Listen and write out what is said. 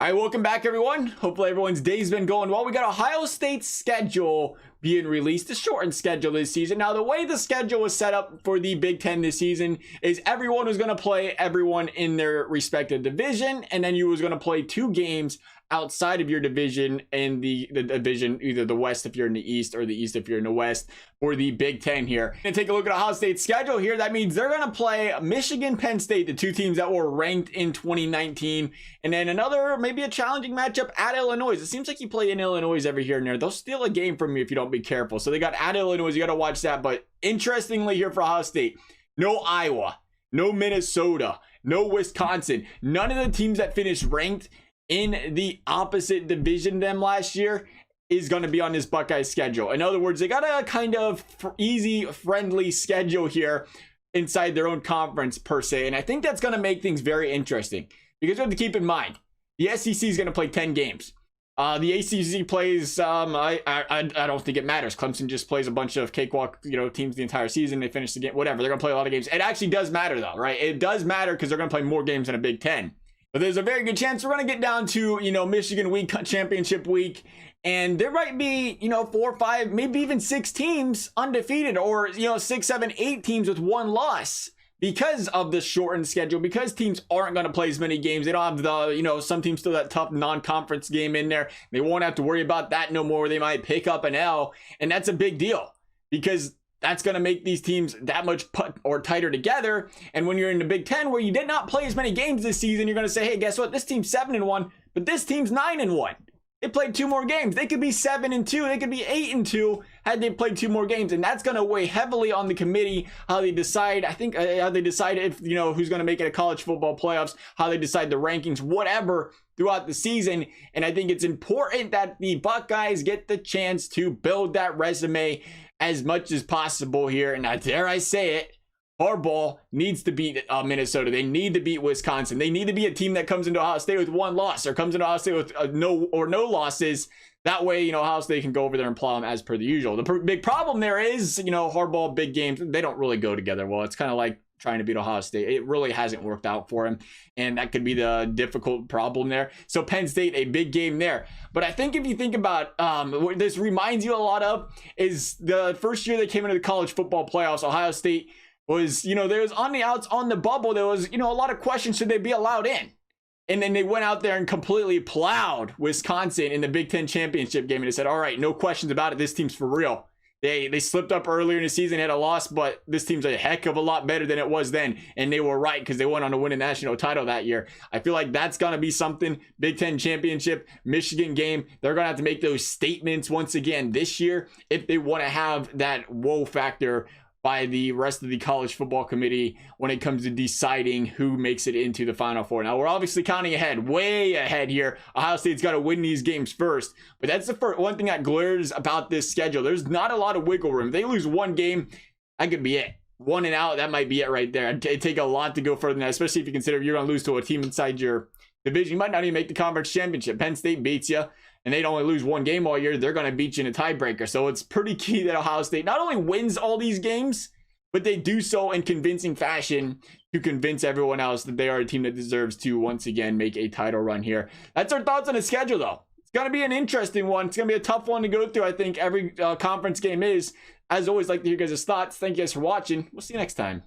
All right, welcome back, everyone. Hopefully everyone's day's been going well. We got Ohio State's schedule being released, a shortened schedule this season. Now, the way the schedule was set up for the Big Ten this season is everyone was going to play everyone in their respective division, and then you was going to play 2 games outside of your division in the division, either the West if you're in the East or the East if you're in the West, for the Big Ten here. And take a look at Ohio State's schedule here. That means they're going to play Michigan, Penn State, the 2 teams that were ranked in 2019, and then another, maybe a challenging matchup at Illinois. It seems like you play in Illinois every here and there. They'll steal a game from you if you don't be careful. So they got at Illinois. You got to watch that. But interestingly here for Ohio State, no Iowa, no Minnesota, no Wisconsin. None of the teams that finished ranked in the opposite division them last year is going to be on this Buckeyes schedule. In other words, they got a kind of easy, friendly schedule here inside their own conference per se. And I think that's going to make things very interesting because you have to keep in mind, the SEC is going to play 10 games. The ACC plays, I don't think it matters. Clemson just plays a bunch of cakewalk, teams the entire season. They finish the game, whatever. They're going to play a lot of games. It actually does matter though, right? It does matter because they're going to play more games than a Big Ten. But there's a very good chance we're going to get down to, Michigan week, championship week. And there might be, 4 or 5, maybe even 6 teams undefeated, or, 6, 7, 8 teams with 1 loss because of the shortened schedule, because teams aren't going to play as many games. They don't have the, some teams still that tough non-conference game in there. They won't have to worry about that no more. They might pick up an L, and that's a big deal because that's going to make these teams that much tighter together. And when you're in the Big Ten, where you did not play as many games this season, you're going to say, hey, guess what? This team's 7-1, but this team's 9-1. They played 2 more games. They could be 7-2. They could be 8-2 had they played 2 more games. And that's going to weigh heavily on the committee, how they decide. I think how they decide if, who's going to make it a college football playoffs, how they decide the rankings, whatever throughout the season. And I think it's important that the Buckeyes get the chance to build that resume as much as possible here. And dare I say it, Harbaugh needs to beat Minnesota. They need to beat Wisconsin. They need to be a team that comes into Ohio State with 1 loss, or comes into Ohio State with no losses. That way, Ohio State can go over there and plow them as per the usual. The big problem there is, Harbaugh, big games, they don't really go together well. It's kind of like trying to beat Ohio State. It really hasn't worked out for him, and that could be the difficult problem there. So Penn State, a big game there. But I think if you think about what this reminds you a lot of is the first year they came into the college football playoffs, Ohio State was, there was on the outs, on the bubble, there was, a lot of questions, should they be allowed in? And then they went out there and completely plowed Wisconsin in the Big Ten championship game, and they said, all right, no questions about it, this team's for real. They slipped up earlier in the season, had a loss, but this team's a heck of a lot better than it was then. And they were right, because they went on to win a national title that year. I feel like that's going to be something. Big Ten championship, Michigan game. They're going to have to make those statements once again this year if they want to have that whoa factor by the rest of the college football committee when it comes to deciding who makes it into the Final Four. Now, we're obviously counting ahead, way ahead here. Ohio State's got to win these games first, but that's the first one thing that glares about this schedule. There's not a lot of wiggle room. If they lose 1 game, that could be it. 1 and out, that might be it right there. It'd take a lot to go further than that, especially if you consider you're going to lose to a team inside your division. You might not even make the conference championship. Penn State beats you, and they'd only lose 1 game all year. They're going to beat you in a tiebreaker. So it's pretty key that Ohio State not only wins all these games, but they do so in convincing fashion to convince everyone else that they are a team that deserves to once again make a title run here. That's our thoughts on the schedule, though. It's going to be an interesting one. It's going to be a tough one to go through. I think every conference game is. As always, like to hear you guys' thoughts. Thank you guys for watching. We'll see you next time.